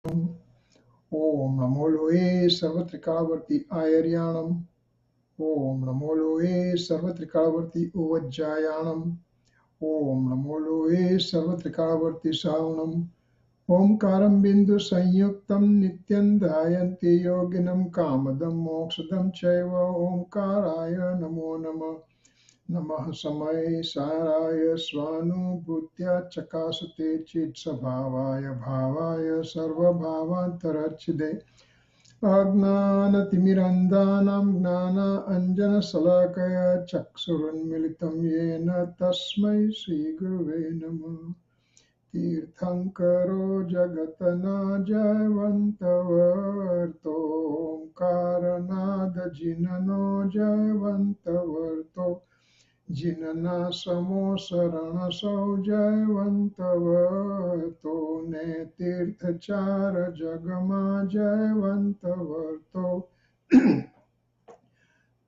Om Namo Loe Sarvatrikavarti Ayaryanam. Om Namo Loe Sarvatrikavarti Uvajjayanam. Om Namo Loe Sarvatrikavarti Saunam. Omkaram Bindu Sanyuktam Nityam Dhayanti Yoginam Kamadam Moksadam Chaiva Omkaraya Namo Namah. Namah Samay Saraya Svanubhutya Chakasate Chit Sabhavaya Bhavaya Sarva Bhavantarachide Ajnanatimirandhanam Gnana Anjana Salakaya Chaksurunmilitam Yena Tasmai Sri Guruve Namah Tirthankaro Jagatana Jayvantavarto Karanada Jinano Jayvantavarto Jinana samo sarana sau jayvantavarto ne tirthachara jagama jayvantavarto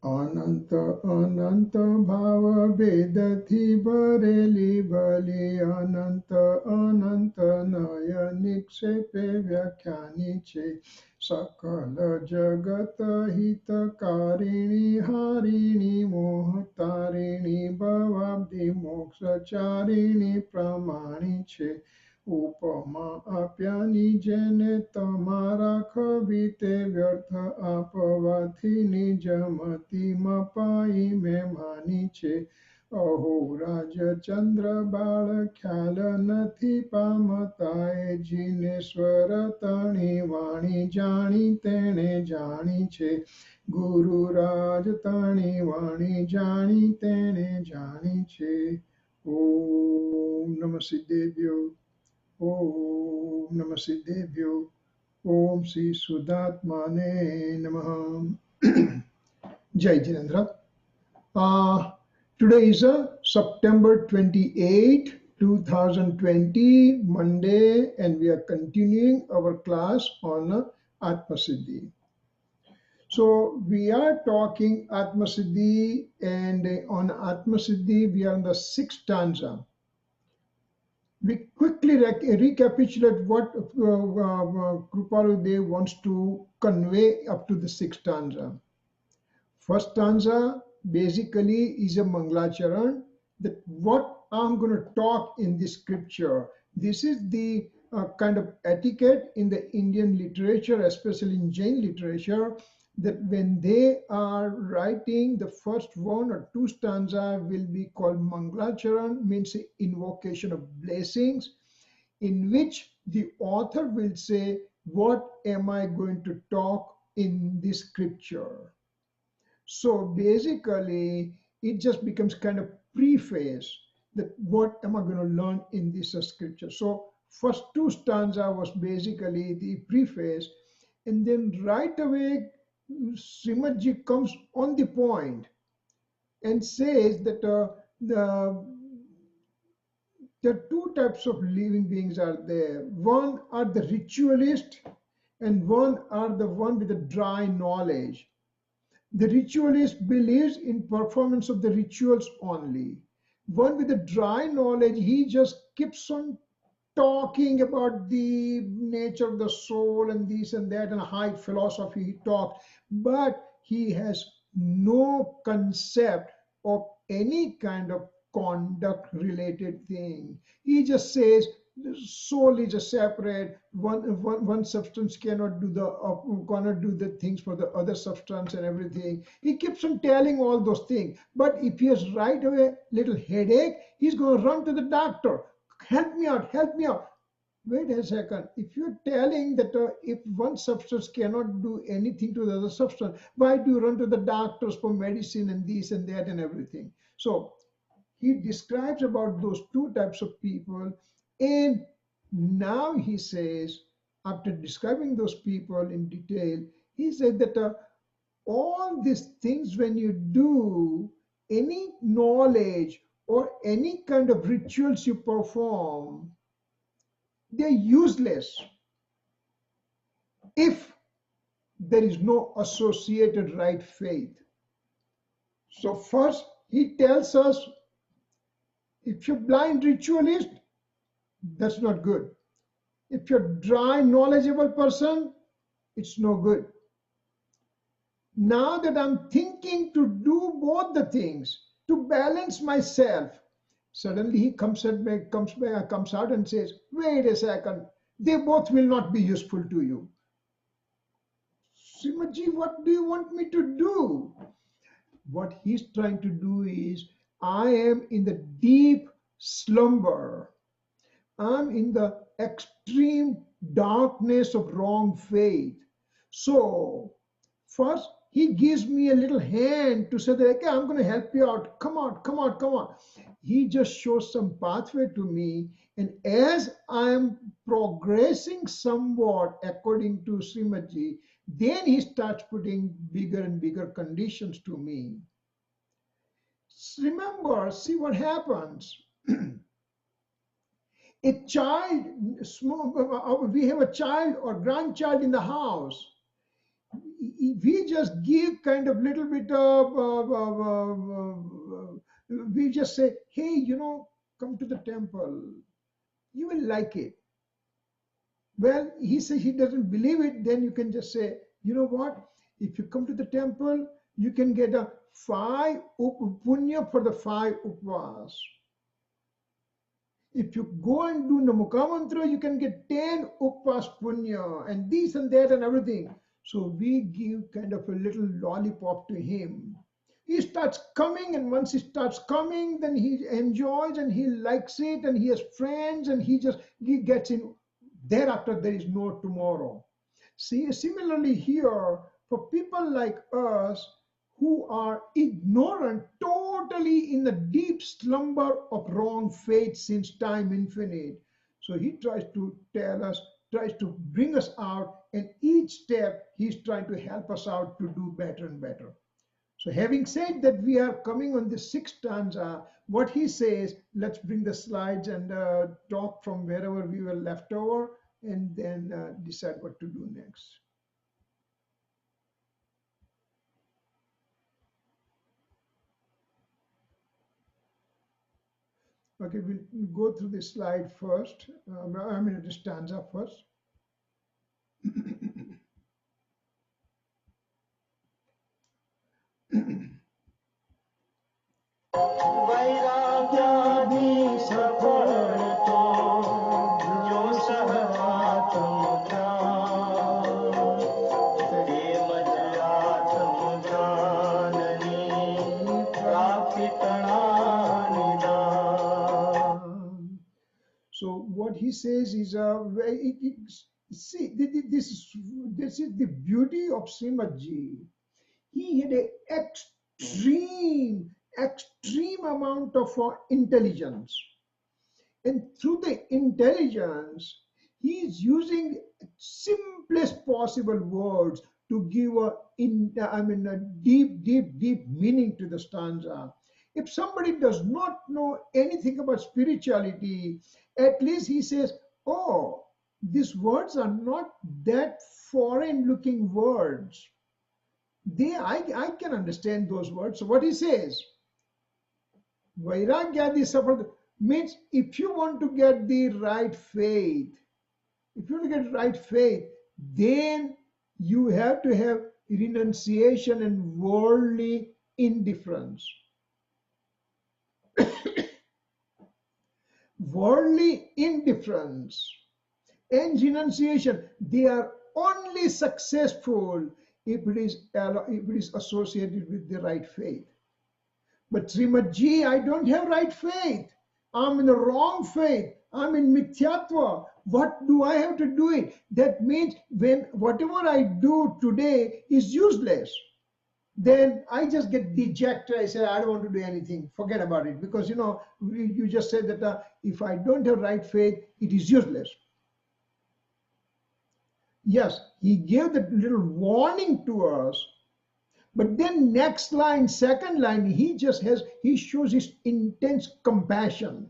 Ananta Ananta Bhava Vedathi Bareli Bali Ananta Ananta Naya Niksepe Vyakhaniche Sakala Jagata Hitakarini Harini Mohatarini Bhavabdi Mokshacharini Pramaniche Upama apyani jene tamara khabite vyartha apavathi nijamati mapai me maniche अहो राज चंद्र बाळ ख्याल नथी पामताए जिनेश्वर तणी वाणी जाणी तेणे जाणी छे गुरुराज तणी वाणी जाणी तेणे जाणी छे ओम नमः सिद्धेभ्यो Om Namah Siddhebhyo. Om Sri Sudatmane Namaha. Jai Jinendra. Today is September 28, 2020, Monday, and we are continuing our class on Atmasiddhi. So we are talking Atmasiddhi, and on Atmasiddhi we are in the 6th stanza. We quickly recapitulate what Kripaludev wants to convey up to the 6th stanza. First stanza basically is a Mangalacharan, that what I'm going to talk in this scripture. This is the kind of etiquette in the Indian literature, especially in Jain literature, that when they are writing, the first one or two stanza will be called Mangalacharan, means invocation of blessings, in which the author will say, what am I going to talk in this scripture? So basically, it just becomes kind of preface that what am I going to learn in this scripture. So first two stanza was basically the preface, and then right away Srimadji comes on the point and says that there are two types of living beings are there. One are the ritualist, and one are the one with the dry knowledge. The ritualist believes in performance of the rituals only. One with the dry knowledge, he just keeps on talking about the nature of the soul and this and that, and high philosophy he talks, but he has no concept of any kind of conduct related thing. He just says the soul is a separate one substance cannot do the things for the other substance and everything. He keeps on telling all those things, but if he has right away little headache, he's going to run to the doctor. Help me out, help me out. Wait a second. If you're telling that if one substance cannot do anything to the other substance, why do you run to the doctors for medicine and this and that and everything? So he describes about those two types of people, and now he says, after describing those people in detail, he said that all these things, when you do any knowledge or any kind of rituals you perform, they're useless if there is no associated right faith. So first he tells us, if you're blind ritualist, that's not good. If you're dry, knowledgeable person, it's no good. Now that I'm thinking to do both the things, to balance myself, suddenly he comes out and says, wait a second, they both will not be useful to you. Srimadji, what do you want me to do? What he's trying to do is, I am in the deep slumber. I'm in the extreme darkness of wrong faith. So, first, he gives me a little hand to say that, okay, I'm going to help you out. Come on, come on, come on. He just shows some pathway to me. And as I'm progressing somewhat according to Srimadji, then he starts putting bigger and bigger conditions to me. Remember, see what happens. A child, we have a child or grandchild in the house. We just give kind of little bit of, we just say, hey, come to the temple. You will like it. Well, he says he doesn't believe it. Then you can just say, you know what? If you come to the temple, you can get a 5 punya for the 5 upvas. If you go and do Namuka mantra, you can get 10 upvas punya and this and that and everything. So we give kind of a little lollipop to him. He starts coming, and once he starts coming, then he enjoys and he likes it, and he has friends, and he gets in. Thereafter, there is no tomorrow. See, similarly here, for people like us who are ignorant, totally in the deep slumber of wrong faith since time infinite. So he tries to tell us, tries to bring us out, and each step he's trying to help us out to do better and better. So having said that, we are coming on the 6th stanza. What he says, let's bring the slides and talk from wherever we were left over, and then decide what to do next. Okay, we'll go through the slide first. The stanza first. So what he says is, see, this is the beauty of Srimadji. He had an extreme amount of intelligence. And through the intelligence, he is using simplest possible words to give a deep meaning to the stanza. If somebody does not know anything about spirituality, at least he says, oh, these words are not that foreign looking words. I can understand those words. So what he says, Vairagyadi Sapada, means if you want to get the right faith, then you have to have renunciation and worldly indifference. Worldly indifference and renunciation, they are only successful if it is associated with the right faith. But Srimadji, I don't have right faith. I'm in the wrong faith. I'm in mithyatva. What do I have to do it? That means when whatever I do today is useless, then I just get dejected. I say, I don't want to do anything. Forget about it. Because, you just said that if I don't have right faith, it is useless. Yes, he gave that little warning to us. But then next line, second line, he shows his intense compassion.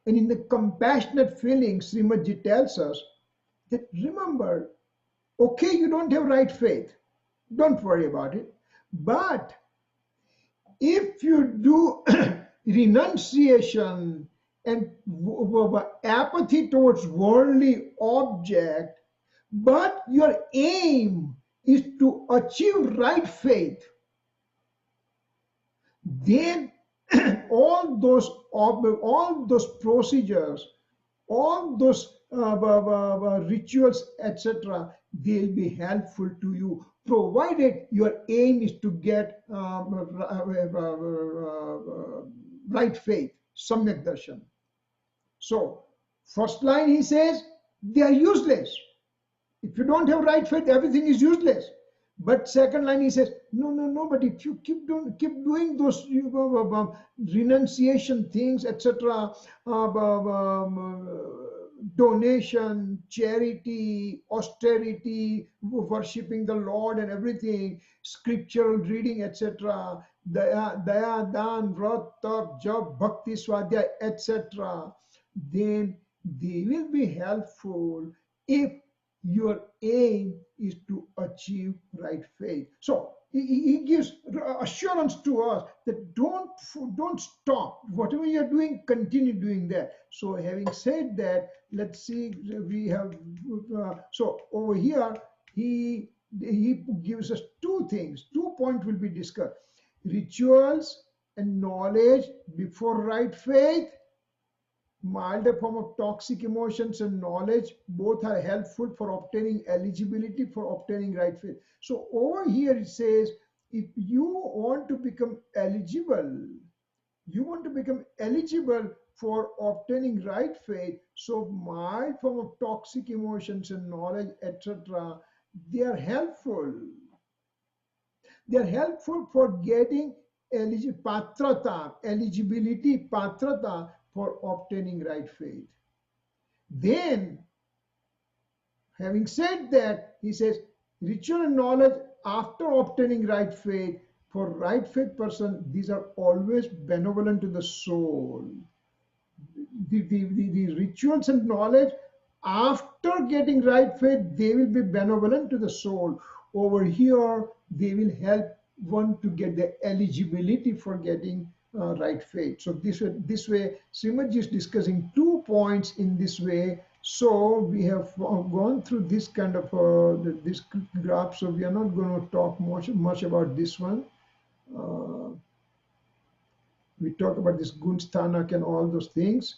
And in the compassionate feeling, Srimadji tells us that, remember, okay, you don't have right faith. Don't worry about it. But if you do renunciation and apathy towards worldly object, but your aim is to achieve right faith, then all those procedures, all those rituals, etc., they'll be helpful to you, provided your aim is to get right faith, samyak darshan. So, first line he says they are useless. If you don't have right faith, everything is useless. But second line he says, no, no, no. But if you keep doing those renunciation things, etc., donation, charity, austerity, worshipping the Lord and everything, scriptural reading, etc., daya, dan, vrat, tap, jap, bhakti, swadhyay, etc., then they will be helpful if your aim is to achieve right faith. So he gives assurance to us that don't stop. Whatever you're doing, continue doing that. So having said that, let's see, we have so over here he gives us two things. 2 points will be discussed: rituals and knowledge before right faith. Milder form of toxic emotions and knowledge, both are helpful for obtaining eligibility for obtaining right faith. So over here it says, if you want to become eligible, for obtaining right faith, so mild form of toxic emotions and knowledge, etc., they are helpful. They are helpful for getting eligibility, patrata, for obtaining right faith. Then, having said that, he says, ritual and knowledge after obtaining right faith, for right faith person, these are always benevolent to the soul. The rituals and knowledge after getting right faith, they will be benevolent to the soul. Over here, they will help one to get the eligibility for getting right faith. So this way, Srimad is discussing 2 points in this way. So we have gone through this kind of this graph. So we are not going to talk much about this one. We talk about this Gunsthanak and all those things.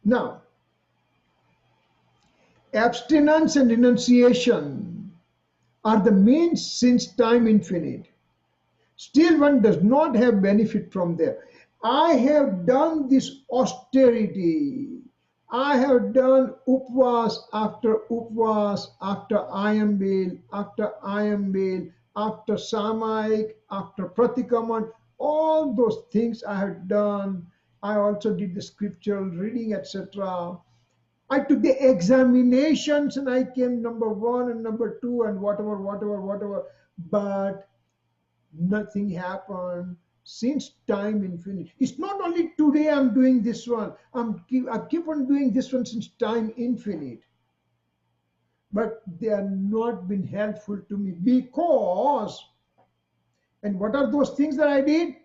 Now, abstinence and renunciation are the means since time infinite. Still one does not have benefit from them. I have done this austerity. I have done upvas after ayambel, after samaik, after pratikaman. All those things I have done. I also did the scriptural reading, etc. I took the examinations and I came number 1 and number 2 and whatever. But nothing happened since time infinite. It's not only today I'm doing this one. I keep on doing this one since time infinite. But they are not been helpful to me because, and what are those things that I did?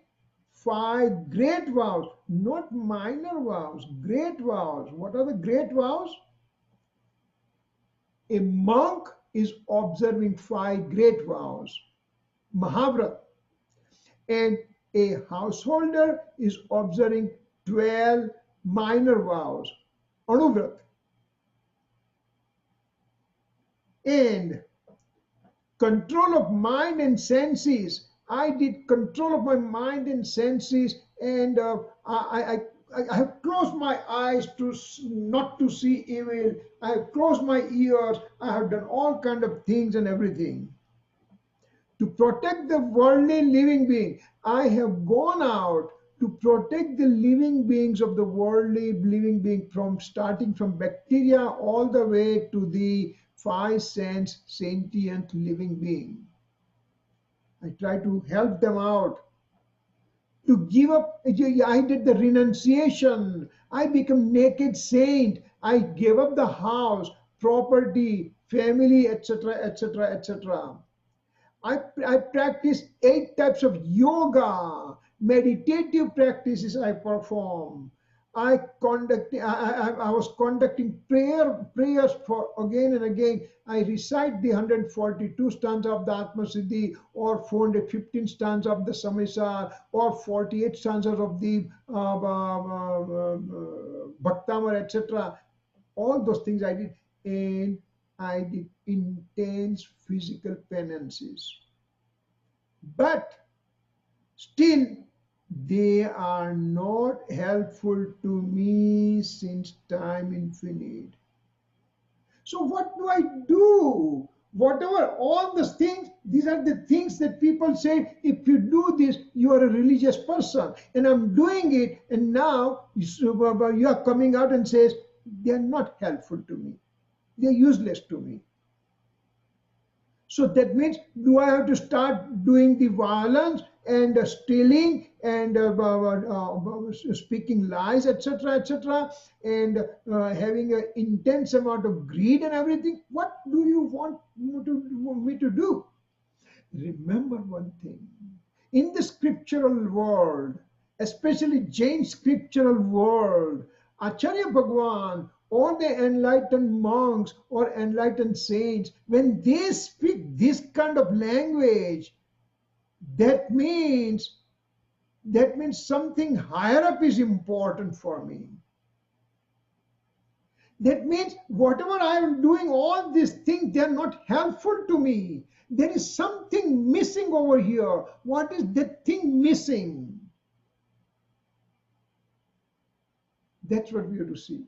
5 great vows, not minor vows, great vows. What are the great vows? A monk is observing 5 great vows, Mahavrat, and a householder is observing 12 minor vows, Anuvrat. And control of mind and senses, I did control of my mind and senses, and I have closed my eyes to not to see evil. I have closed my ears. I have done all kind of things and everything. To protect the worldly living being, I have gone out to protect the living beings of the worldly living being, from starting from bacteria all the way to the 5 sense sentient living being. I try to help them out. To give up, I did the renunciation. I become naked saint. I gave up the house, property, family, etc., etc., etc. I practice 8 types of yoga. meditative practices I perform. I was conducting prayers for again and again. I recite the 142 stanza of the Atmasiddhi, or 415 stanza of the Samisar, or 48 stanzas of the Bhaktamar, etc. All those things I did, and I did intense physical penances. But still, they are not helpful to me since time infinite. So what do I do? Whatever, all these things, these are the things that people say, if you do this, you are a religious person. And I'm doing it, and now you are coming out and says, they are not helpful to me. They are useless to me. So that means, do I have to start doing the violence and stealing and speaking lies, etc., etc., and having an intense amount of greed and everything? What do you want me to do? Remember one thing. In the scriptural world, especially Jain scriptural world, Acharya Bhagwan or the enlightened monks or enlightened saints, when they speak this kind of language, that means something higher up is important for me. That means whatever I am doing, all these things, they are not helpful to me. There is something missing over here. What is that thing missing? That's what we have to see.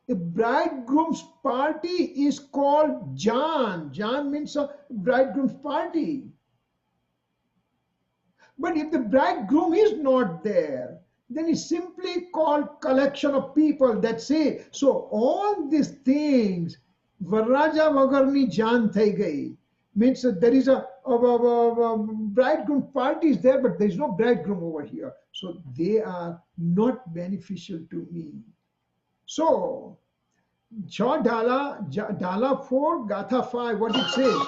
A bridegroom's party is called Jan. Jan means a bridegroom's party. But if the bridegroom is not there, then it's simply called collection of people. That's it. So all these things, Varaja Vagarni Jan thai gai, means that there is a bridegroom party is there, but there is no bridegroom over here. So they are not beneficial to me. So, Cha Dala, Dala 4, Gatha 5, what it says?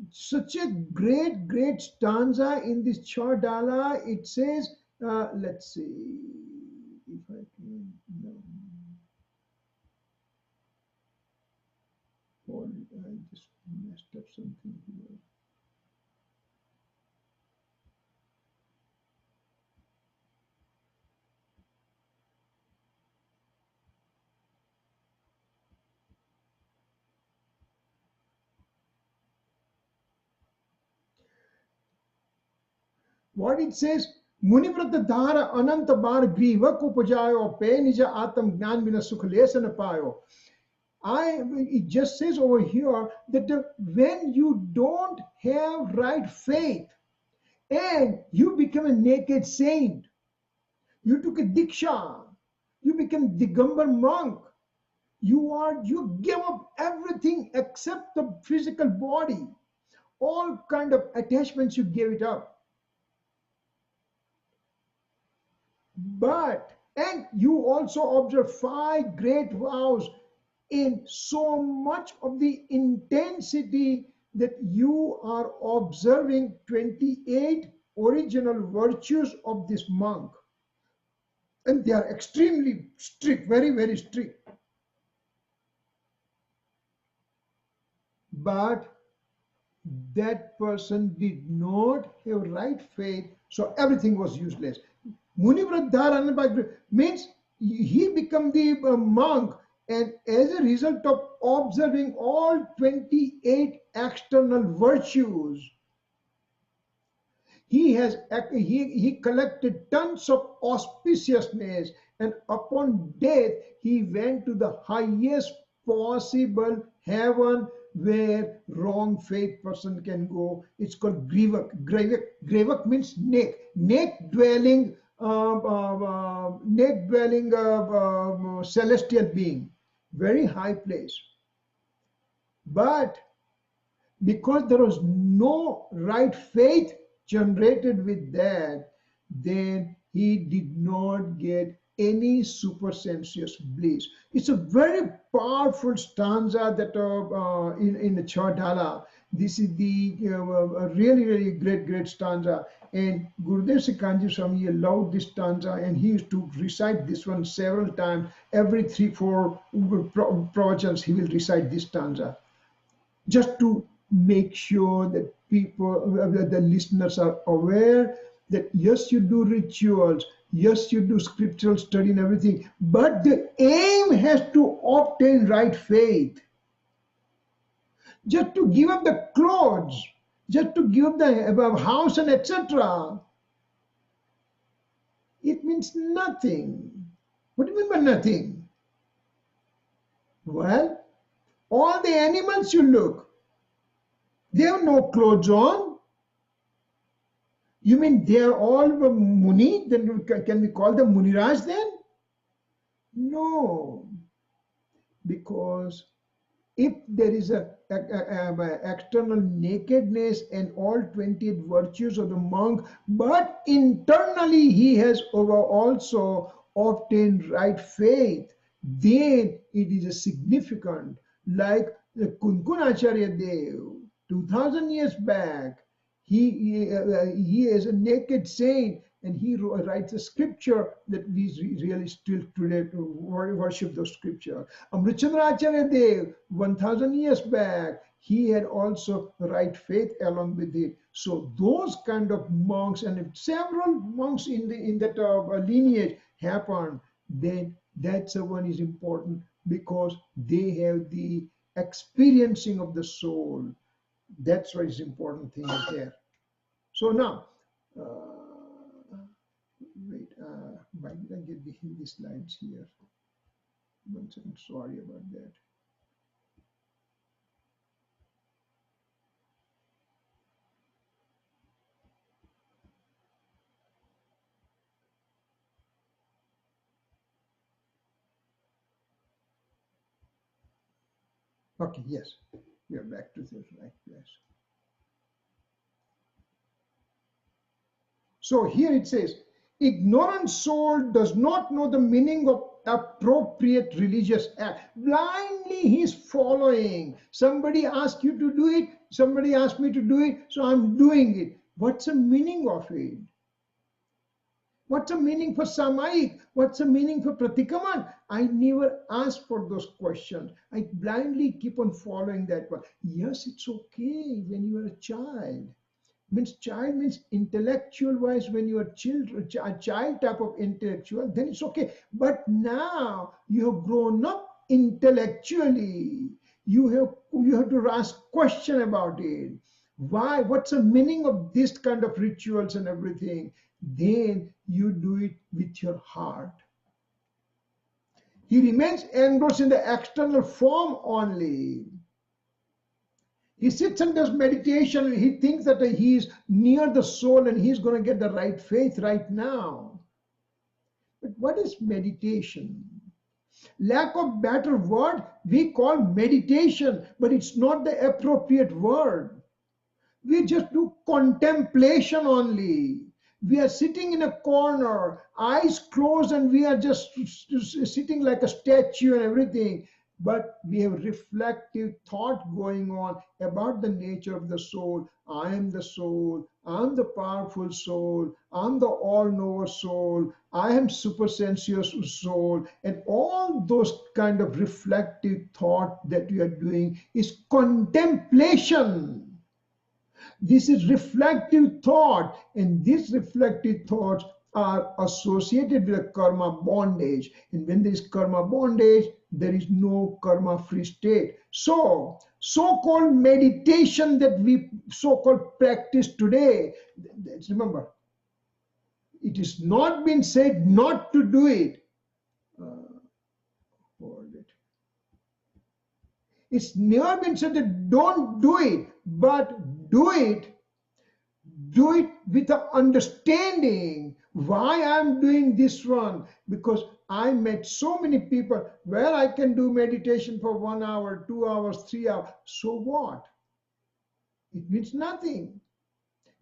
Such a great stanza in this Chaudala. It says, let's see if I can. No. Hold it, I just messed up something here. What it says, Munivrata Dhara Ananta Bar Griva Kupajayo Pe Nija Atam Gnan Vina Sukhalesana Payo. It just says over here that when you don't have right faith and you become a naked saint, you took a diksha, you become Digambar monk, you give up everything except the physical body, all kind of attachments you gave it up. And you also observe 5 great vows in so much of the intensity that you are observing 28 original virtues of this monk. And they are extremely strict, very, very strict. But that person did not have right faith, so everything was useless. Munivradhara means he became the monk, and as a result of observing all 28 external virtues, He collected tons of auspiciousness, and upon death he went to the highest possible heaven where wrong faith person can go. It's called Grivak. Grivak means neck dwelling celestial being, very high place. But because there was no right faith generated with that, then he did not get any supersensuous bliss. It's a very powerful stanza that in the Chaudhala. This is the a really great stanza. And Gurudev Sikhanji Swami loved this stanza, and he used to recite this one several times. Every 3-4 pravachans he will recite this stanza, just to make sure that the listeners are aware that yes, you do rituals, yes, you do scriptural study and everything, but the aim has to obtain right faith. Just to give up the clothes, just to give up the house and etc., it means nothing. What do you mean by nothing? Well, all the animals you look, they have no clothes on. You mean they are all Muni? Then can we call them Muniraj then? No, because if there is a external nakedness and all 28 virtues of the monk, but internally he has also obtained right faith, then it is a significant, like the Kunkunacharya Dev, 2000 years back, he is a naked saint, and he writes a scripture that we really still today worship those scripture. Amritchandracharya Dev, 1000 years back, he had also right faith along with it. So those kind of monks, and if several monks in that lineage happened, then that's the one is important, because they have the experiencing of the soul. That's what is important thing is there. So now, wait, why did I get the Hindi slides here? One second, sorry about that. Okay, yes, we are back to the right place. So here it says, ignorant soul does not know the meaning of appropriate religious act. Blindly he is following. Somebody asked you to do it, somebody asked me to do it, so I'm doing it. What's the meaning of it? What's the meaning for Samaik? What's the meaning for Pratikaman? I never ask for those questions. I blindly keep on following that one. Yes, it's okay when you are a child. Child means intellectual wise. When you are children, a child type of intellectual, then it's okay. But now you have grown up intellectually. You have to ask question about it. Why? What's the meaning of this kind of rituals and everything? Then you do it with your heart. He remains engrossed in the external form only. He sits and does meditation, and he thinks that he is near the soul and he's going to get the right faith right now. But what is meditation? Lack of better word, we call meditation, but it's not the appropriate word. We just do contemplation only. We are sitting in a corner, eyes closed, and we are just sitting like a statue and everything. But we have reflective thought going on about the nature of the soul. I am the soul. I'm the powerful soul. I'm the all-knower soul. I am supersensuous soul. And all those kind of reflective thought that we are doing is contemplation. This is reflective thought, and these reflective thoughts are associated with a karma bondage. And when there is karma bondage, there is no karma-free state. So, so-called meditation that we so-called practice today, remember, it is not been said not to do it. Hold it. It's never been said that don't do it, but do it with an understanding why I'm doing this one, because I met so many people where I can do meditation for 1 hour, 2 hours, 3 hours. So what? It means nothing.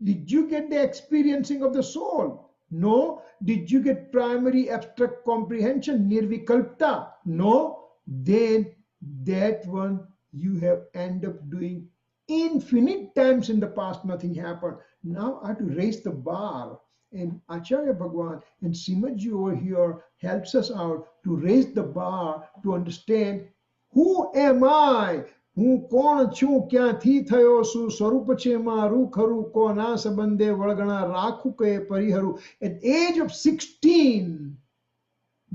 Did you get the experiencing of the soul? No. Did you get primary abstract comprehension, nirvikalpta? No. Then that one you have end up doing infinite times in the past, nothing happened. Now I have to raise the bar. And Acharya Bhagwan and Srimadji over here helps us out to raise the bar to understand who am I? હું કોણ છું ક્યાંથી થયો છું સ્વરૂપ છે મારું ખરું કોના સંબંધે વળગણા રાખું કે પરિહરું. At age of 16,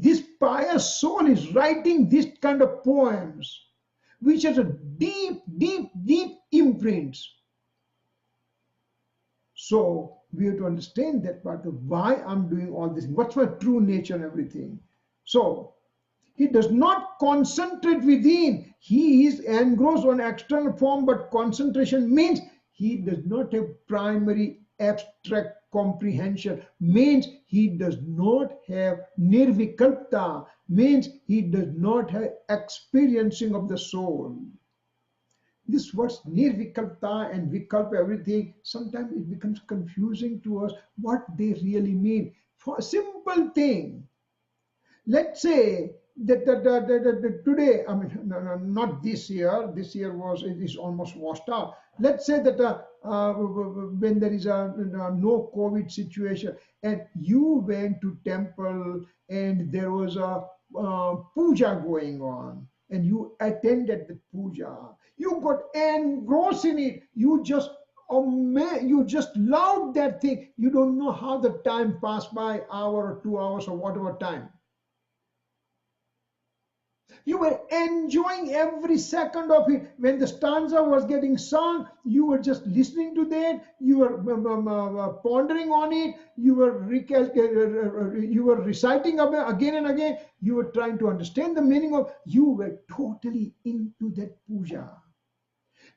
this pious soul is writing this kind of poems, which has a deep, deep, deep imprints. So we have to understand that part of why I'm doing all this, what's my true nature and everything. So he does not concentrate within. He is engrossed on external form, but concentration means he does not have primary abstract comprehension, means he does not have nirvikalpta, means he does not have experiencing of the soul. This words nirvikalpta and vikalpa, everything, sometimes it becomes confusing to us what they really mean. For a simple thing, let's say that today, I mean, not this year. This year it is almost washed out. Let's say that when there is a no COVID situation, and you went to temple and there was a puja going on, and you attended the puja. You got engrossed in it. You just loved that thing. You don't know how the time passed by, hour or 2 hours or whatever time. You were enjoying every second of it. When the stanza was getting sung, you were just listening to that. You were pondering on it. You were reciting again and again. You were trying to understand the meaning of. You were totally into that puja.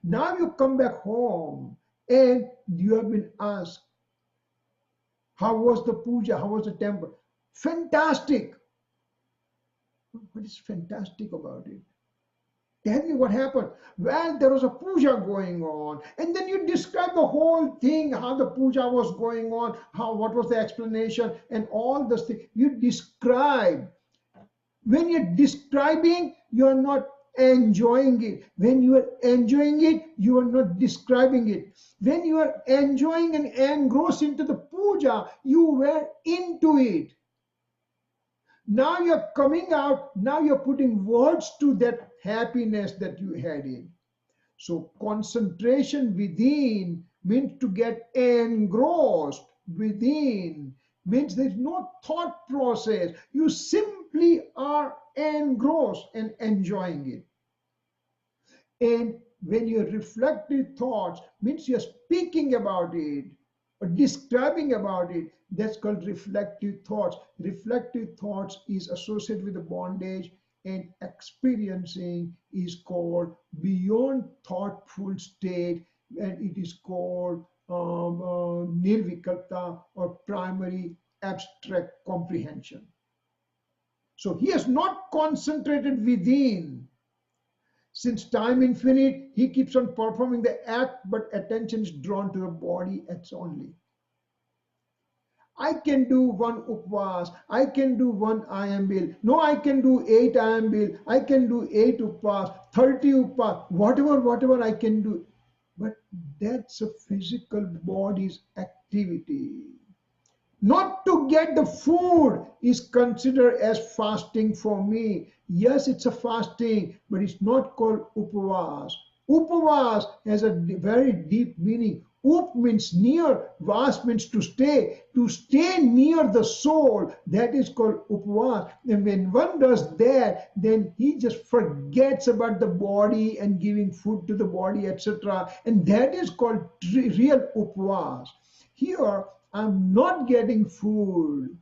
Now you come back home and you have been asked, how was the puja? How was the temple? Fantastic. What is fantastic about it? Tell me what happened. Well, there was a puja going on, and then you describe the whole thing, how the puja was going on, what was the explanation, and all this thing. You describe. When you're describing, you are not enjoying it. When you are enjoying it, you are not describing it. When you are enjoying and engrossed into the puja, you were into it. Now you're coming out, now you're putting words to that happiness that you had in. So concentration within means to get engrossed within, means there's no thought process. You simply are engrossed and enjoying it. And when your reflective thoughts means you're speaking about it or describing about it, that's called reflective thoughts. Reflective thoughts is associated with the bondage, and experiencing is called beyond thoughtful state, and it is called nirvikalpta or primary abstract comprehension. So he has not concentrated within. Since time infinite, he keeps on performing the act, but attention is drawn to the body acts only. I can do one upvas, I can do one ayambil, no, I can do 8 ayambil, I can do 8 upvas, 30 upvas, whatever I can do. But that's a physical body's activity. Not to get the food is considered as fasting for me. Yes, it's a fasting, but it's not called upvas. Upavas has a very deep meaning. Up means near, vas means to stay near the soul. That is called upavas. And when one does that, then he just forgets about the body and giving food to the body, etc. And that is called real upavas. Here, I'm not getting food.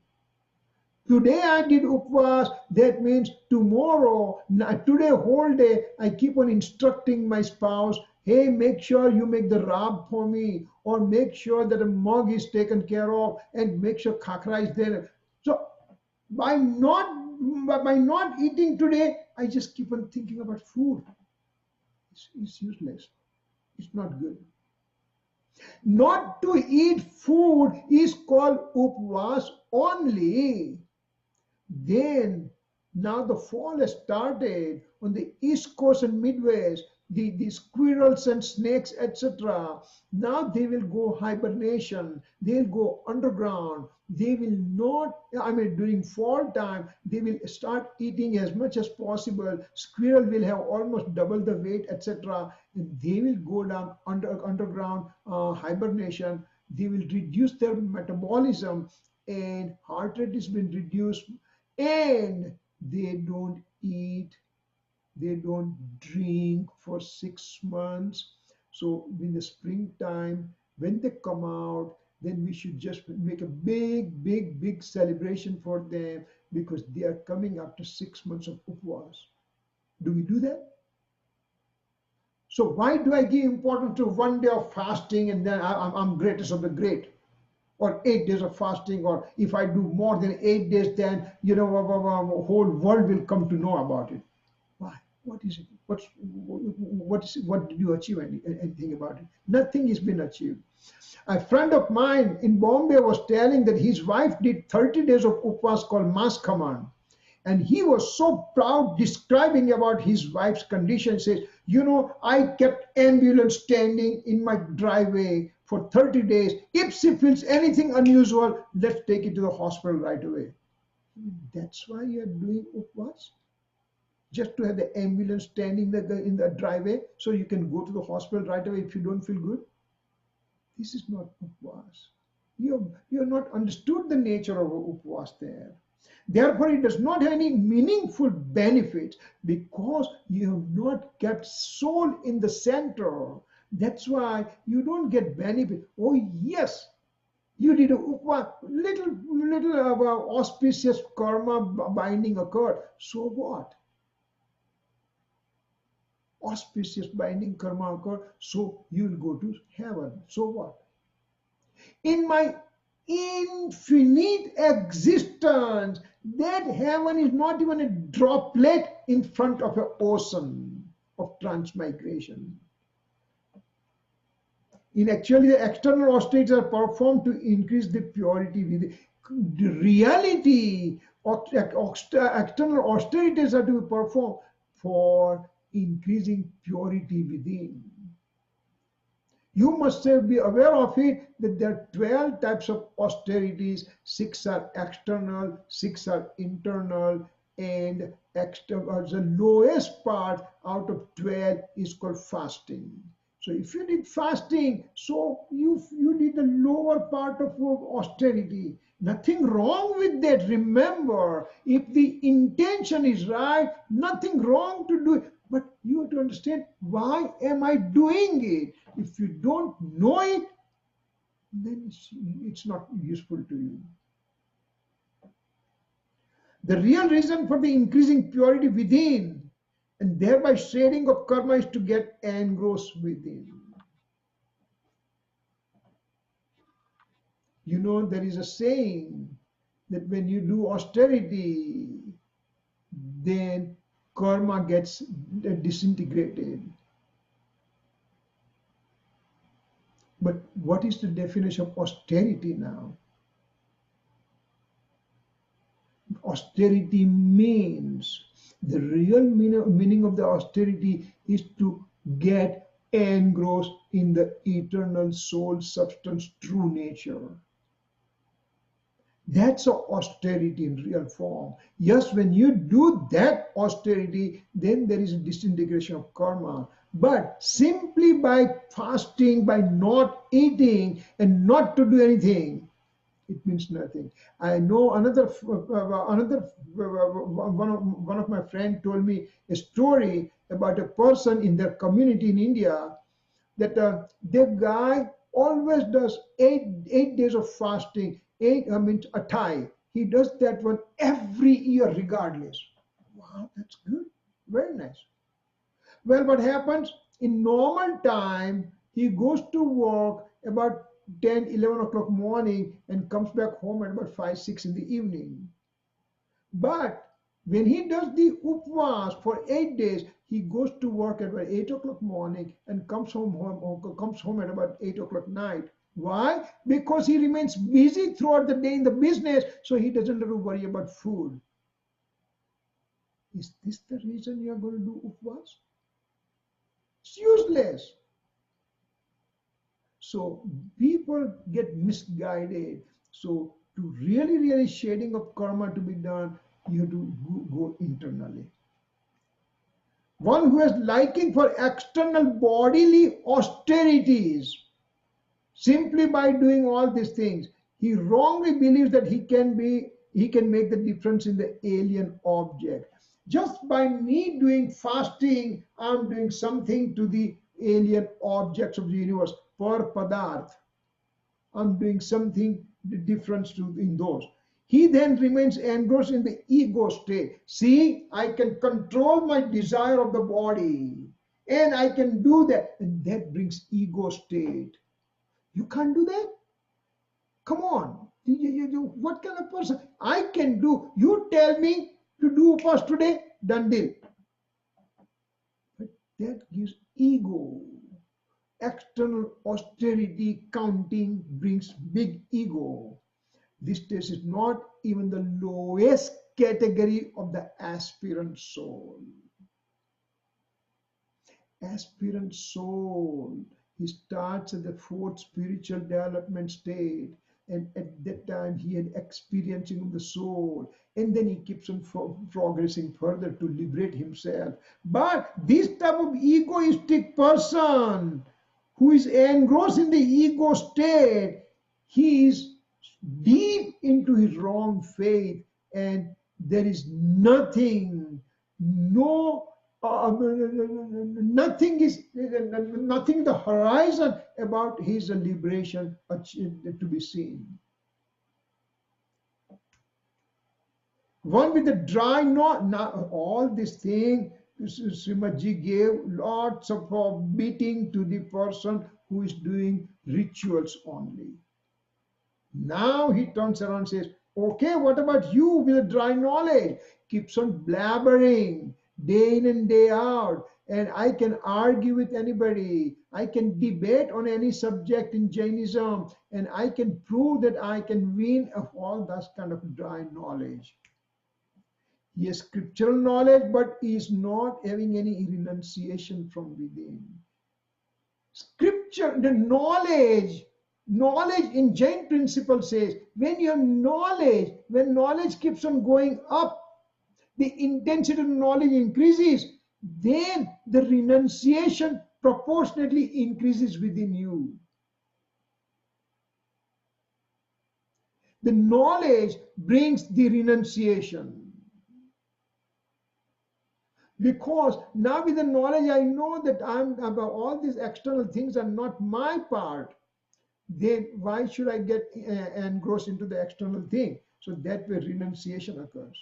Today I did upvas, that means tomorrow, today whole day, I keep on instructing my spouse, hey, make sure you make the rab for me, or make sure that a mug is taken care of, and make sure khakra is there. So by not eating today, I just keep on thinking about food. It's useless. It's not good. Not to eat food is called upvas only. Then, now the fall has started on the east coast and midwest. The squirrels and snakes, etc. Now they will go hibernation. They'll go underground. They will not, I mean, during fall time, they will start eating as much as possible. Squirrel will have almost double the weight, etc. And they will go down underground hibernation. They will reduce their metabolism, and heart rate has been reduced, and they don't eat, they don't drink for 6 months. So in the springtime, when they come out, then we should just make a big celebration for them, because they are coming after 6 months of upvas. Do we do that? So why do I give importance to one day of fasting and then I'm greatest of the great? Or 8 days of fasting, or if I do more than 8 days, then whole world will come to know about it. Why? What is it? What did you achieve anything about it? Nothing has been achieved. A friend of mine in Bombay was telling that his wife did 30 days of upvas called Mas Khaman. And he was so proud describing about his wife's condition. Says, I kept ambulance standing in my driveway for 30 days. If she feels anything unusual, let's take it to the hospital right away. That's why you're doing upvas? Just to have the ambulance standing in the driveway so you can go to the hospital right away if you don't feel good? This is not upvas. You have not understood the nature of upvas there. Therefore, it does not have any meaningful benefits, because you have not kept soul in the center. That's why you don't get benefit. Oh yes, you did a upvas, little auspicious karma binding occurred. So what? Auspicious binding karma occurred, so you will go to heaven. So what? In my infinite existence, that heaven is not even a droplet in front of an ocean of transmigration. In actually, the external austerities are performed to increase the purity within. The reality of external austerities are to be performed for increasing purity within. You must be aware of it, that there are 12 types of austerities. 6 are external, 6 are internal, and the lowest part out of 12 is called fasting. So if you did fasting, so you did the lower part of austerity. Nothing wrong with that. Remember, if the intention is right, nothing wrong to do it. But you have to understand, why am I doing it? If you don't know it, then it's not useful to you. The real reason for the increasing purity within, and thereby shading of karma, is to get engrossed within. There is a saying that when you do austerity, then karma gets disintegrated. But what is the definition of austerity now? Austerity means, the real meaning of the austerity is to get engrossed in the eternal soul substance true nature. That's a austerity in real form. Yes, when you do that austerity, then there is a disintegration of karma. But simply by fasting, by not eating and not to do anything, it means nothing. I know one of my friend told me a story about a person in their community in India that the guy always does eight days of fasting. Eight, I mean, a tie. He does that one every year, regardless. Wow, that's good. Very nice. Well, what happens in normal time? He goes to work about 10, 11 o'clock morning and comes back home at about 5, 6 in the evening. But when he does the upvas for 8 days, he goes to work at about 8 o'clock morning and comes home at about 8 o'clock night. Why? Because he remains busy throughout the day in the business, so he doesn't have to worry about food. Is this the reason you are going to do upvas? It's useless. So people get misguided. So to really shading of karma to be done, you have to go internally. One who has liking for external bodily austerities, simply by doing all these things, he wrongly believes that he can make the difference in the alien object. Just by me doing fasting, I'm doing something to the alien objects of the universe, per padarth. I'm doing something different in those. He then remains engrossed in the ego state. See, I can control my desire of the body, and I can do that, and that brings ego state. You can't do that? Come on. What kind of person? I can do. You tell me to do upas today, done deal. But that gives ego. External austerity counting brings big ego. This test is not even the lowest category of the aspirant soul. Aspirant soul, he starts at the fourth spiritual development state, and at that time he had experiencing of the soul, and then he keeps on progressing further to liberate himself. But this type of egoistic person who is engrossed in the ego state, he is deep into his wrong faith, and there is nothing, no, nothing the horizon about his liberation to be seen. One with the dry knot, now all this thing, Srimadji gave lots of beating to the person who is doing rituals only. Now he turns around and says, okay, what about you with the dry knowledge? Keeps on blabbering day in and day out. And I can argue with anybody. I can debate on any subject in Jainism. And I can prove that I can win of all that kind of dry knowledge. He has scriptural knowledge, but he is not having any renunciation from within. Scripture, the knowledge in Jain principle says, when knowledge keeps on going up, the intensity of knowledge increases, then the renunciation proportionately increases within you. The knowledge brings the renunciation. Because now with the knowledge, I know that I'm about all these external things are not my part. Then why should I get engrossed into the external thing? So that way renunciation occurs.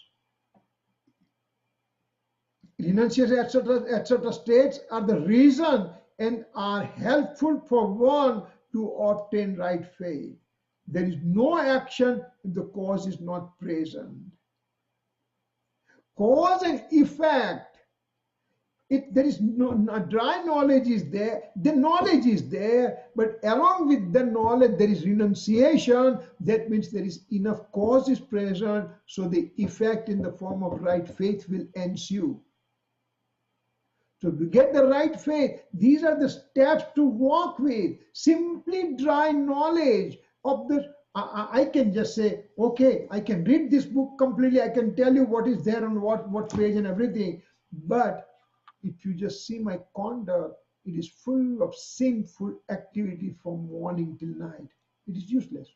Renunciation, etc. states are the reason and are helpful for one to obtain right faith. There is no action if the cause is not present. Cause and effect. There is no dry knowledge is there, the knowledge is there, but along with the knowledge there is renunciation. That means there is enough cause is present, so the effect in the form of right faith will ensue. So to get the right faith, these are the steps to walk with. Simply dry knowledge of the I can just say, okay, I can read this book completely. I can tell you what is there on what page and everything. But if you just see my conduct, it is full of sinful activity from morning till night. It is useless.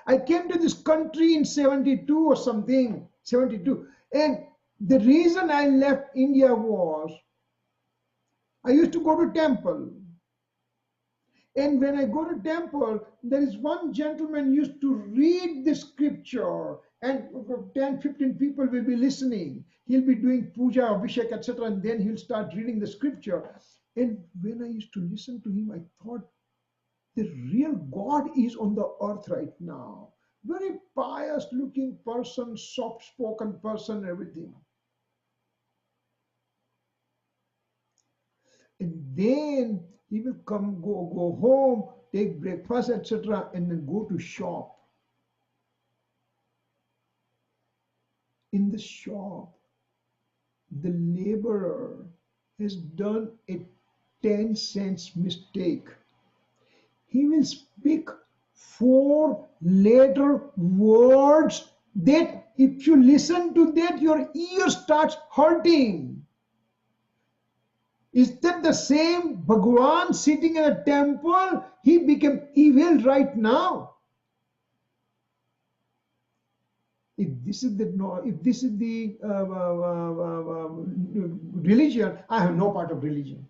I came to this country in 72 or something, 72. And the reason I left India was I used to go to temple. And when I go to temple, there is one gentleman used to read the scripture, and 10, 15 people will be listening. He'll be doing puja, abhishek, etc. And then he'll start reading the scripture. And when I used to listen to him, I thought the real God is on the earth right now. Very pious looking person, soft spoken person, everything. And then he will go home, take breakfast, etc., and then go to shop. In the shop, the laborer has done a 10 cents mistake. He will speak 4-letter words that if you listen to that, your ear starts hurting. Is that the same Bhagwan sitting in a temple? He became evil right now. If this is the religion, I have no part of religion.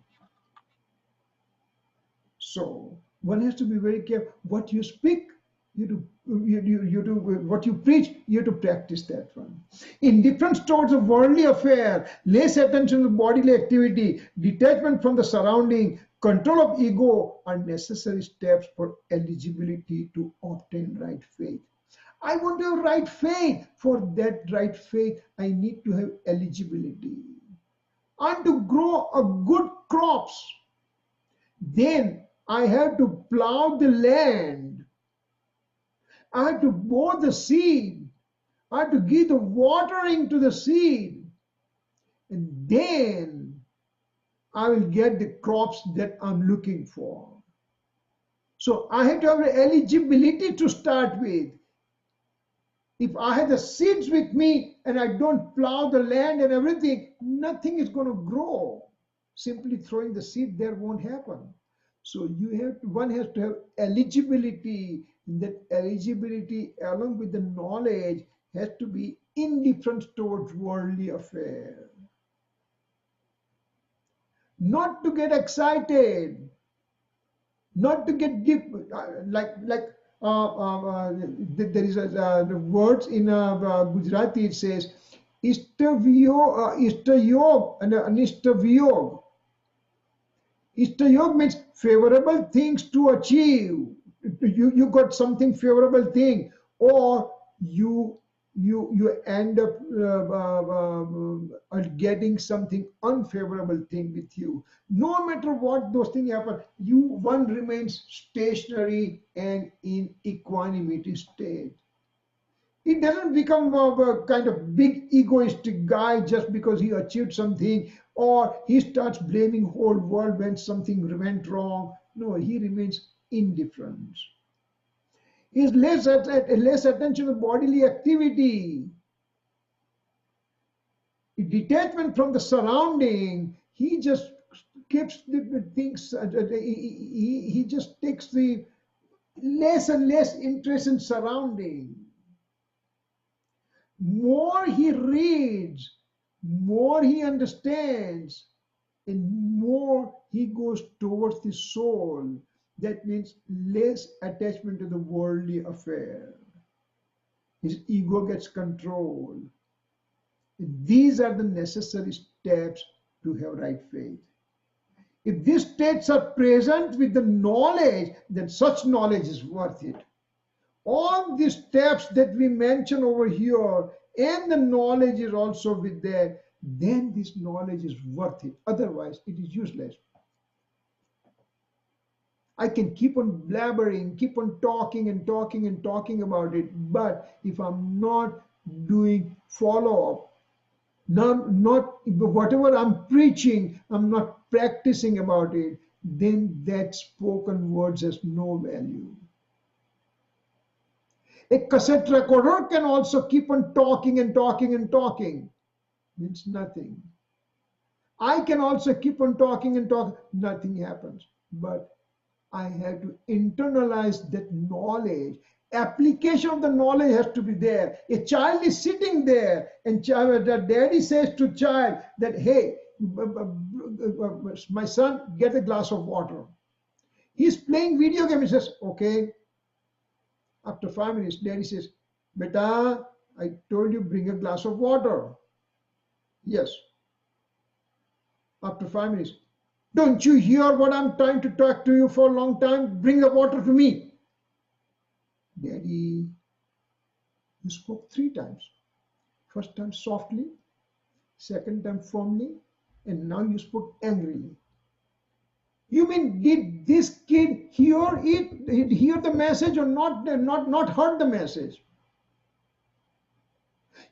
So one has to be very careful. What you speak, you do. What you preach, you have to practice that one. Indifference towards a worldly affair, less attention to bodily activity, detachment from the surrounding, control of ego are necessary steps for eligibility to obtain right faith. I want to have right faith. For that right faith, I need to have eligibility. And to grow a good crops, then I have to plow the land. I have to sow the seed. I have to give the watering to the seed. And then I will get the crops that I'm looking for. So I have to have eligibility to start with. If I have the seeds with me and I don't plow the land and everything, nothing is going to grow. Simply throwing the seed there won't happen. So one has to have eligibility. That eligibility, along with the knowledge, has to be indifferent towards worldly affairs. Not to get excited, not to get deep, there is the words in Gujarati. It says Ishtayog and Anishtaviyog. Ishtayog means favorable things to achieve. You got something favorable thing, or you end up getting something unfavorable thing with you. No matter what those things happen, one remains stationary and in equanimity state. He doesn't become a kind of big egoistic guy just because he achieved something, or he starts blaming whole world when something went wrong. No, he remains indifferent. Is less attention to bodily activity. Detachment from the surrounding. He just keeps the things. He just takes the less and less interest in surrounding. More he reads, more he understands, and more he goes towards the soul. That means less attachment to the worldly affair. His ego gets controlled. These are the necessary steps to have right faith. If these states are present with the knowledge, then such knowledge is worth it. All these steps that we mention over here, and the knowledge is also with there, then this knowledge is worth it. Otherwise, it is useless. I can keep on blabbering, keep on talking and talking and talking about it, but if I'm not doing follow-up, not whatever I'm preaching, I'm not practicing about it, then that spoken words has no value. A cassette recorder can also keep on talking and talking and talking. Means nothing. I can also keep on talking and talking. Nothing happens. But I have to internalize that knowledge. Application of the knowledge has to be there. A child is sitting there, and the daddy says to child that, hey, my son, get a glass of water. He's playing video game. He says, okay. After 5 minutes, daddy says, beta, I told you bring a glass of water. Yes. After 5 minutes, don't you hear what I'm trying to talk to you for a long time? Bring the water to me. Daddy, you spoke 3 times. First time softly, second time firmly, and now you spoke angrily. You mean, did this kid hear it, hear the message, or not heard the message?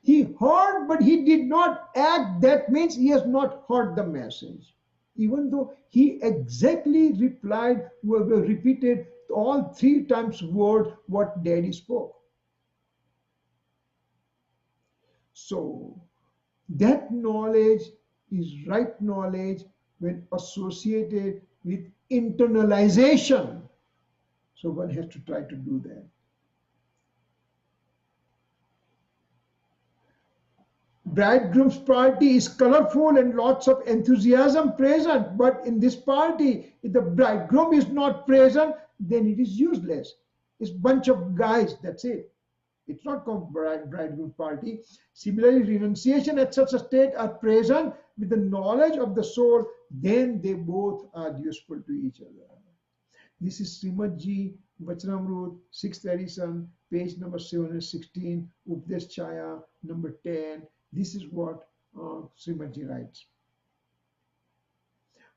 He heard, but he did not act. That means he has not heard the message. Even though he exactly repeated all 3 times word what daddy spoke. So that knowledge is right knowledge when associated with internalization. So one has to try to do that. Bridegroom's party is colorful and lots of enthusiasm present, but in this party, if the bridegroom is not present, then it is useless. It's a bunch of guys, that's it. It's not called bridegroom party. Similarly, renunciation at such a state are present with the knowledge of the soul, then they both are useful to each other. This is Srimad Ji, Vachanamrut, 6th edition, page number 716, Updesh Chaya, number 10. This is what Srimad Ji writes.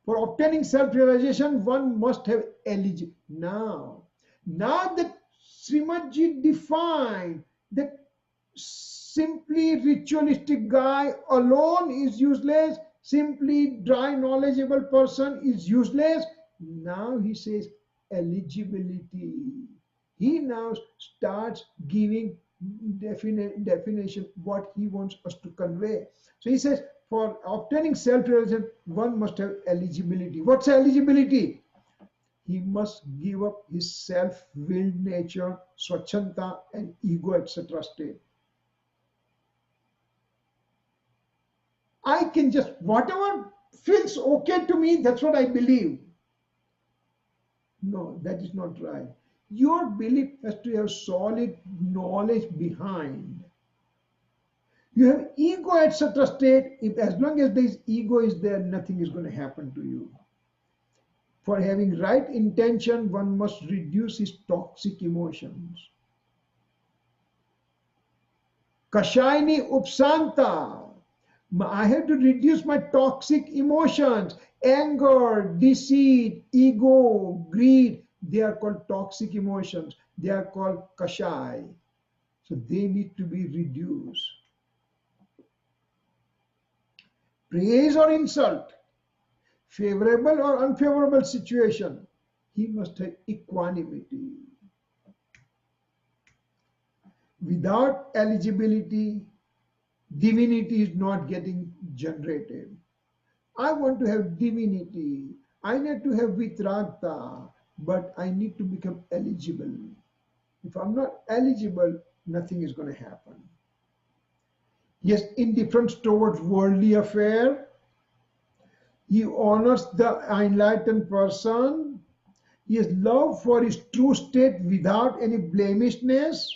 For obtaining self-realization, one must have eligibility. Now that Srimad Ji defined that simply ritualistic guy alone is useless, simply dry knowledgeable person is useless. Now he says eligibility. He now starts giving definition what he wants us to convey. So he says, for obtaining self-realization, one must have eligibility. What's eligibility? He must give up his self-willed nature, swachhanta, and ego, etc. state. I can just, whatever feels okay to me, that's what I believe. No, that is not right. Your belief has to have solid knowledge behind. You have ego, etc. state. If as long as this ego is there, nothing is going to happen to you. For having right intention, one must reduce his toxic emotions. Kashayini upsanta. I have to reduce my toxic emotions. Anger, deceit, ego, greed. They are called toxic emotions. They are called kashay. So they need to be reduced. Praise or insult, favorable or unfavorable situation, he must have equanimity. Without eligibility, divinity is not getting generated. I want to have divinity. I need to have vitragta, but I need to become eligible. If I'm not eligible, nothing is going to happen. Yes, indifference towards worldly affair. He honors the enlightened person. He has love for his true state without any blemishness.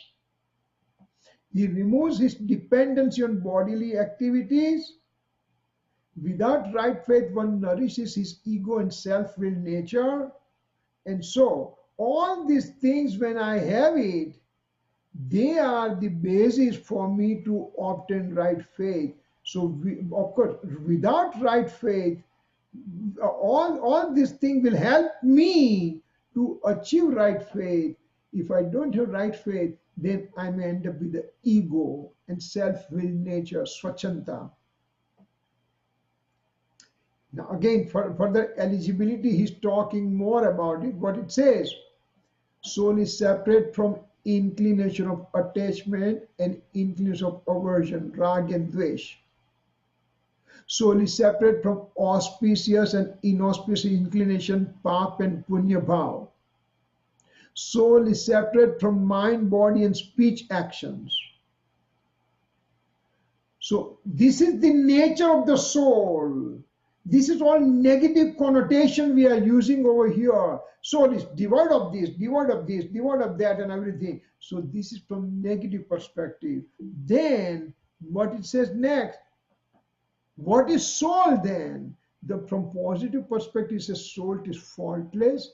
He removes his dependency on bodily activities. Without right faith, one nourishes his ego and self-willed nature. And so, all these things, when I have it, they are the basis for me to obtain right faith. So, of course, without right faith, all these things will help me to achieve right faith. If I don't have right faith, then I may end up with the ego and self-willed nature, swachhanta. Now again, for the eligibility, he's talking more about it. What it says, soul is separate from inclination of attachment and inclination of aversion, rag and dvesh. Soul is separate from auspicious and inauspicious inclination, pap and punya bhav. Soul is separate from mind, body, and speech actions. So this is the nature of the soul. This is all negative connotation we are using over here. Soul is devoid of this, devoid of this, devoid of that, and everything. So this is from negative perspective. Then what it says next, what is soul then? From positive perspective, it says soul is faultless,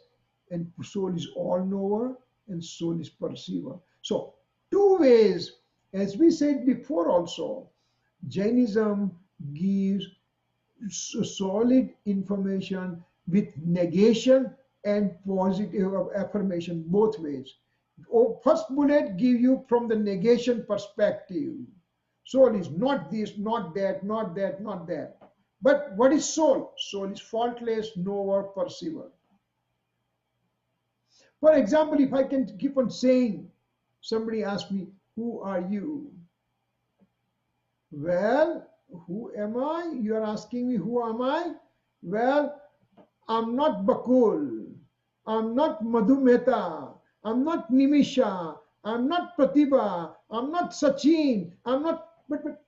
and soul is all-knower, and soul is perceiver. So two ways, as we said before also, Jainism gives solid information with negation and positive affirmation, both ways. First bullet give you from the negation perspective. Soul is not this, not that, not that, not that. But what is soul? Soul is faultless, knower, perceiver. For example, if I can keep on saying, somebody asks me, who are you? Well, who am I? You are asking me, who am I? Well, I'm not Bakul. I'm not Madhumeta. I'm not Nimisha. I'm not Pratibha. I'm not Sachin. I'm not, but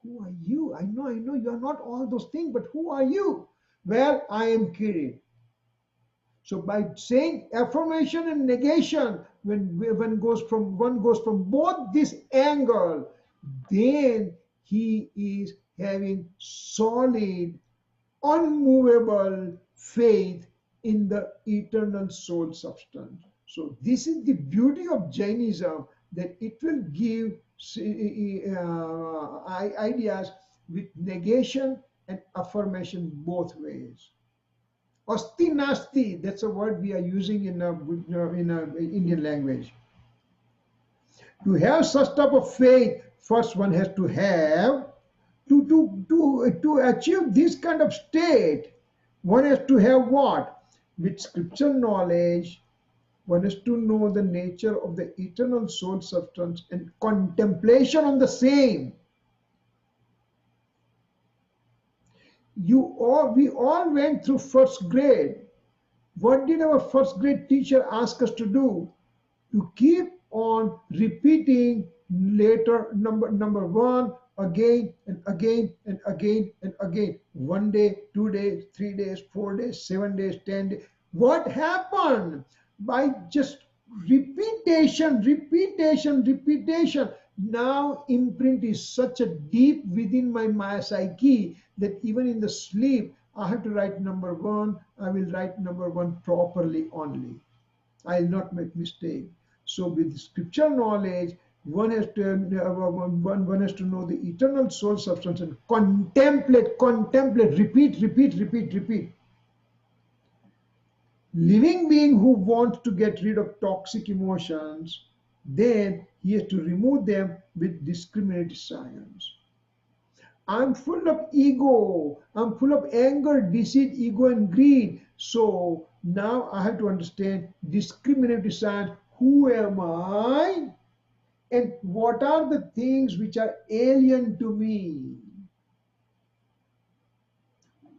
who are you? I know you are not all those things, but who are you? Well, I am Kirit. So by saying affirmation and negation, when one goes from both this angle, then he is having solid, unmovable faith in the eternal soul substance. So this is the beauty of Jainism, that it will give ideas with negation and affirmation both ways. Asti nasti, that's a word we are using in Indian language. To have such type of faith, first one has to have, to achieve this kind of state, one has to have what? With scripture knowledge, one has to know the nature of the eternal soul substance and contemplation on the same. We all went through first grade. What did our first grade teacher ask us to do? To keep on repeating later number one again and again and again and again. 1 day, 2 days, 3 days, 4 days, 7 days, 10 days. What happened? By just repetition, now imprint is such a deep within my psyche that even in the sleep, I have to write number one. I will write number one properly only. I will not make mistake. So with scripture knowledge, one has to know the eternal soul substance and contemplate, repeat. Living being who wants to get rid of toxic emotions, then he has to remove them with discriminative science. I'm full of ego. I'm full of anger, deceit, ego, and greed. So now I have to understand discriminative science. Who am I? And what are the things which are alien to me?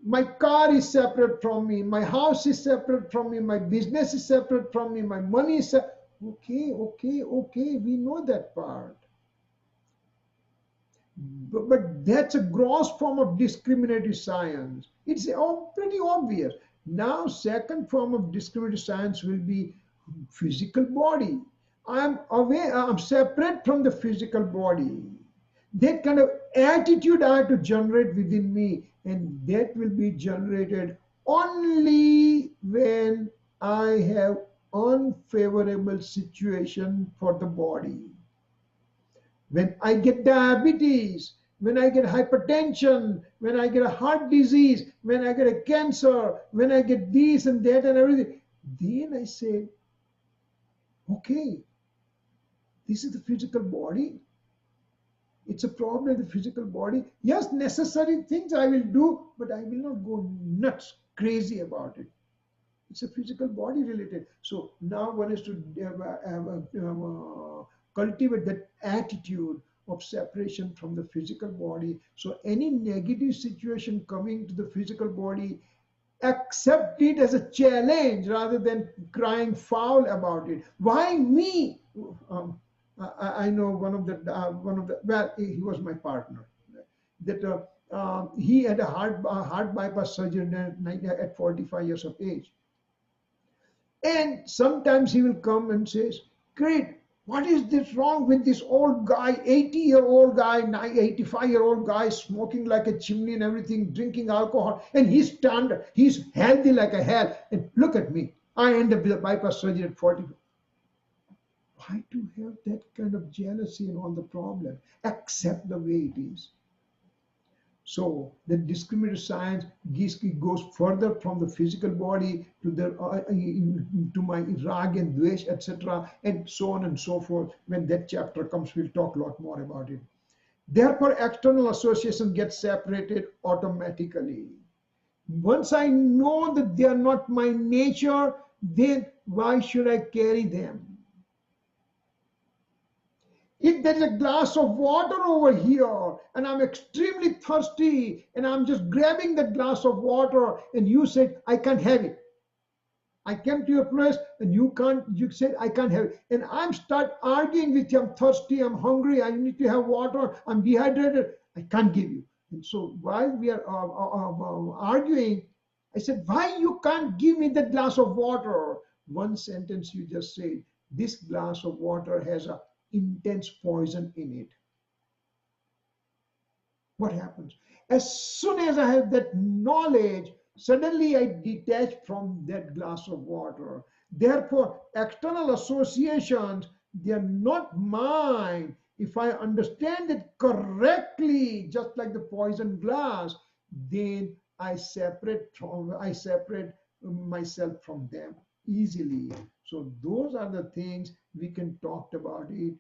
My car is separate from me. My house is separate from me. My business is separate from me. My money is separate. Okay. We know that part. But that's a gross form of discriminative science. It's pretty obvious. Now, second form of discriminative science will be physical body. I'm aware, I'm separate from the physical body. That kind of attitude I have to generate within me, and that will be generated only when I have unfavorable situation for the body. When I get diabetes, when I get hypertension, when I get a heart disease, when I get a cancer, when I get this and that and everything, then I say, okay, this is the physical body. It's a problem in the physical body. Yes, necessary things I will do, but I will not go nuts, crazy about it. It's a physical body related. So now one has to cultivate that attitude of separation from the physical body. So any negative situation coming to the physical body, accept it as a challenge rather than crying foul about it. Why me? I know one of the well, he was my partner. That he had a heart bypass surgery at 45 years of age, and sometimes he will come and says, "Great, what is this wrong with this old guy, 80-year-old guy, 85-year-old guy, smoking like a chimney and everything, drinking alcohol, and he's healthy like a hell. And look at me, I end up with a bypass surgery at 40." Why to have that kind of jealousy and all the problem? Accept the way it is. So the discriminative science goes further from the physical body to to my rag and dvesh, etc., and so on and so forth. When that chapter comes, we'll talk a lot more about it. Therefore, external associations get separated automatically. Once I know that they are not my nature, then why should I carry them? If there is a glass of water over here and I'm extremely thirsty and I'm just grabbing that glass of water and you said, I can't have it. I came to your place and you said, I can't have it. And I'm start arguing with you. I'm thirsty, I'm hungry, I need to have water, I'm dehydrated. I can't give you. And so while we are arguing, I said, why you can't give me that glass of water? One sentence you just said, this glass of water has a intense poison in it. What happens? As soon as I have that knowledge, suddenly I detach from that glass of water. Therefore, external associations, they are not mine. If I understand it correctly, just like the poison glass, then I separate myself from them easily. So those are the things we can talk about it.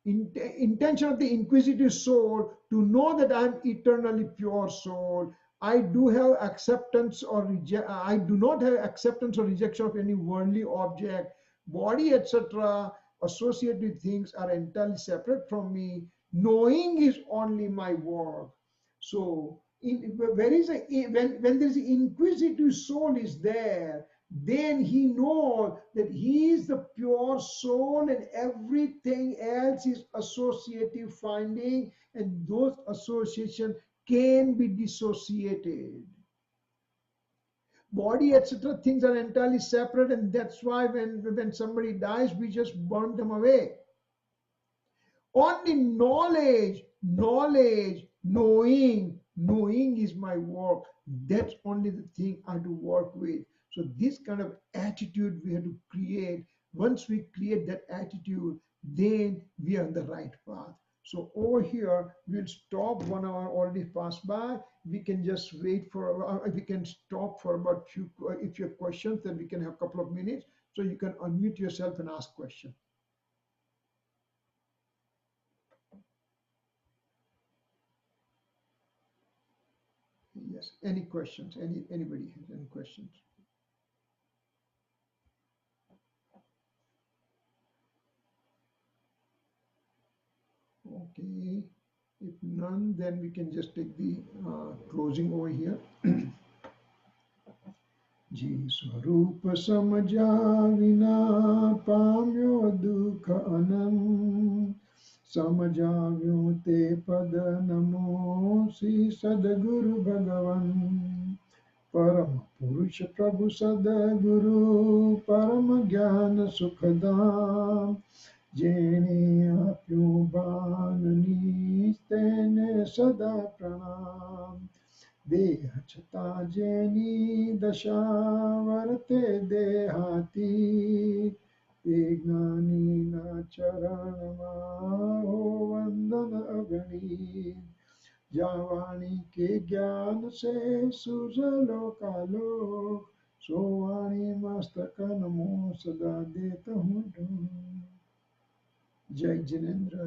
Intention of the inquisitive soul to know that I'm eternally pure soul. I do have acceptance or I do not have acceptance or rejection of any worldly object, body, etc. Associated things are entirely separate from me. Knowing is only my work. So when there is inquisitive soul is there, then he knows that he is the pure soul and everything else is associative finding, and those associations can be dissociated. Body, etc., things are entirely separate, and that's why when somebody dies, we just burn them away. Only knowledge, knowing is my work. That's only the thing I have to work with. So this kind of attitude we have to create. Once we create that attitude, then we are on the right path. So over here, we'll stop. 1 hour already passed by. We can just wait for, we can stop for about few, if you have questions, then we can have a couple of minutes. So you can unmute yourself and ask questions. Yes, any questions? Anybody has any questions? Okay, if none, then we can just take the closing over here. Ji swarup samaja vina pamyo dukha anam samajavyo te pada namo si sadguru bhagavan Param Purusha Prabhu Sadguru Param Jnana Sukhadam Jene Apyo Banani Stene Sada Pranam Deha Chata Jeni Dashavarate Dehati Vignani Nacharanama Vandana Agani जावाणी के ज्ञान से सुजलो कालो सोवाणी मस्तक नमो सदा देता हूँ जय Jinendra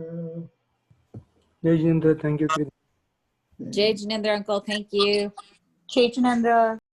Jai Jindra, thank you, Kirit. Jai Jinendra, uncle, thank you. Jai Jinendra.